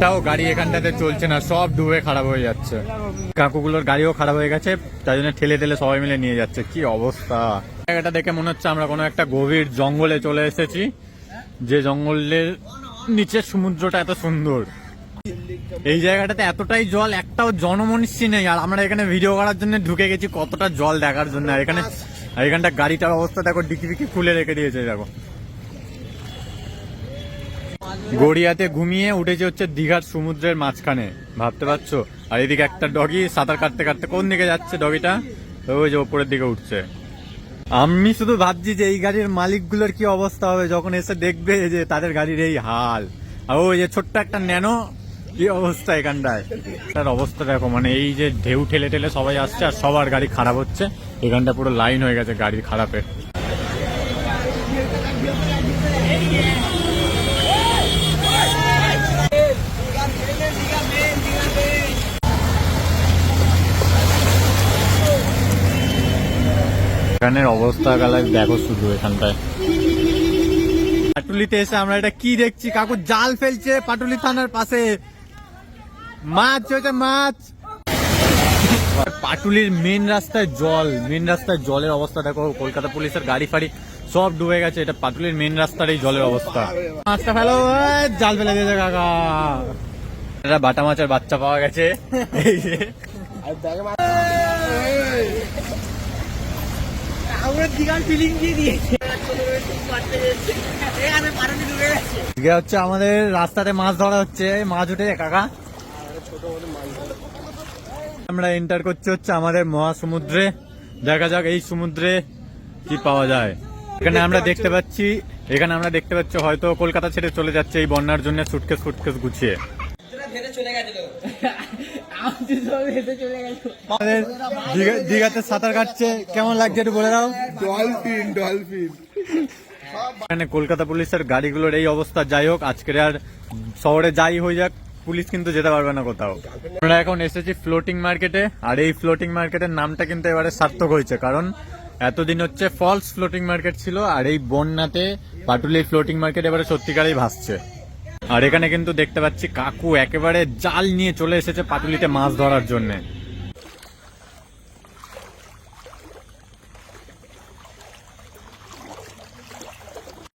একটাও গাড়ি এখানটাতে চলছে না, সব ডুবে খারাপ হয়ে যাচ্ছে। কাকুগুলোর গাড়িও খারাপ হয়ে গেছে, তাই জন্য ঠেলে ঠেলে সবাই মিলে নিয়ে যাচ্ছে। কি অবস্থা! জায়গাটা দেখে মনে হচ্ছে আমরা কোনো একটা গভীর জঙ্গলে চলে এসেছি, যে জঙ্গলের নিচের সমুদ্রটা এত সুন্দর। এই জায়গাটাতে এতটাই জল, একটাও জনমনীষী নেই, আর আমরা এখানে ভিডিও করার জন্য ঢুকে গেছি কতটা জল দেখার জন্য। আর এখানটা গাড়িটার অবস্থা দেখো, ডিকি ফিকি খুলে রেখে দিয়েছে দেখো। গড়িয়াতে ঘুমিয়ে উঠেছে হচ্ছে দীঘার সমুদ্রের মাঝখানে, ভাবতে পারছো? আর এদিকে একটা ডগি সাঁতার কাটতে কাটতে কোন দিকে যাচ্ছে ডগিটা, ওই যে ওপরের দিকে উঠছে। আমি শুধু ভাবছি যে এই গাড়ির মালিকগুলোর কি অবস্থা হবে যখন এসে দেখবে যে তাদের গাড়ির এই হাল। আর ওই যে ছোট্ট একটা ন্যানো, কি অবস্থা এখানটায়। তার অবস্থা দেখো, মানে এই যে ঢেউ ঠেলে ঠেলে সবাই আসছে আর সবার গাড়ি খারাপ হচ্ছে। এখানটা পুরো লাইন হয়ে গেছে গাড়ির খারাপের। এখানের অবস্থা গালায় দেখো শুধু। এখানটায় পাটুলিতে এসে আমরা এটা কি দেখছি, কাকু জাল ফেলছে পাটুলি থানার পাশে, মাছ হয়েছে মাছ। পাটুলির মেন রাস্তায় জল, মেন রাস্তায় জলের অবস্থা দেখো। কলকাতা পুলিশের গাড়ি ফাড়ি সব ডুবে গেছে। এটা পাটুলির মেন রাস্তার এই জলের অবস্থা। মাছটা ফেলো, জাল ফেলে দিয়েছে কাকা। এটা বাটা মাছের বাচ্চা পাওয়া গেছে। এই যে হচ্ছে আমাদের রাস্তাতে মাছ ধরা হচ্ছে, মাছ উঠে কাকা। আমরা এন্টার করছি হচ্ছে আমাদের মহাসমুদ্রে। দেখা যাক এই সমুদ্রে কি পাওয়া যায়। এখানে আমরা দেখতে পাচ্ছি হয়তো কলকাতা ছেড়ে চলে যাচ্ছে এই বন্যার জন্য সুটকেস ফুটকেস গুছিয়ে। দীঘাতে সাঁতার কাটছে, কেমন লাগছে একটু বলে দাও। Dolphin dolphin. এখানে কলকাতা পুলিশের গাড়িগুলোর এই অবস্থা। যাই হোক, আজকের আর শহরে যাই হয়ে যাক, পুলিশ কিন্তু যেতে পারবে না কোথাও। আমরা এখন এসেছি ফ্লোটিং মার্কেটে, আর এই ফ্লোটিং মার্কেটের নামটা কিন্তু এবারে সার্থক হয়েছে, কারণ এতদিন হচ্ছে ফলস ফ্লোটিং মার্কেট ছিল, আর এই বন্যাতে পাটুলি ফ্লোটিং মার্কেট এবারে সত্যিকারেই ভাসছে। আর এখানে কিন্তু দেখতে পাচ্ছি কাকু একেবারে জাল নিয়ে চলে এসেছে পাটুলিতে মাছ ধরার জন্য।